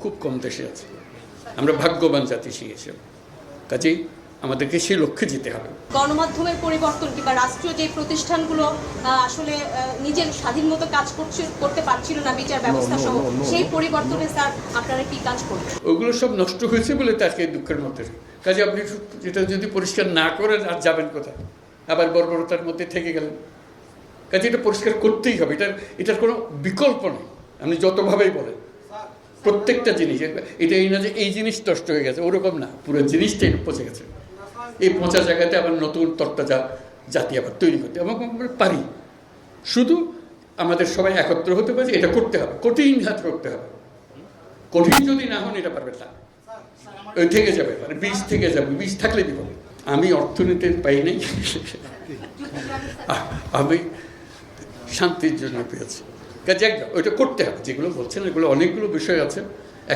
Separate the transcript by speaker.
Speaker 1: খুব কম দেশে আছে। আমরা ভাগ্যবান জাতি সেই হিসেবে, কাজেই আমাদেরকে সেই লক্ষ্যে যেতে হবে।
Speaker 2: গণমাধ্যমের পরিবর্তন কিংবা রাষ্ট্রীয় যে প্রতিষ্ঠানগুলো আসলে নিজের স্বাধীন মতো কাজ করতে পারছিল না, বিচার ব্যবস্থা সহ, সেই পরিবর্তনে স্যার আপনারা কি কাজ করবেন?
Speaker 1: ওগুলো সব নষ্ট হয়েছে বলে তাকে দুঃখের মধ্যে। কাজে আপনি যেটা যদি পরিষ্কার না করেন আর যাবেন কোথায়? আবার বর্বরতার মধ্যে থেকে গেলেন। কাজে এটা পরিষ্কার করতেই হবে, এটার কোনো বিকল্প নেই। আপনি যতভাবেই বলেন প্রত্যেকটা জিনিস, এটা এই না যে এই জিনিস নষ্ট হয়ে গেছে, ওরকম না, পুরো জিনিসটাই পচে গেছে। এই পচা জায়গাতে আবার নতুন তরতাজা জাতি আবার তৈরি করতে এবং আমরা পারি। শুধু আমাদের সবাই একত্র হতে পারে, এটা করতে হবে, কঠিন হাত করতে হবে। কঠিন যদি না হন এটা পারবে না, ওই থেকে যাবে, মানে বীজ থেকে যাবে, বীজ থাকলে বিপদ। আমি অর্থনীতি পাই নাই, আমি শান্তির জন্য পেয়েছি। কাজে ওইটা করতে হবে। যেগুলো বলছেন এগুলো অনেকগুলো বিষয় আছে।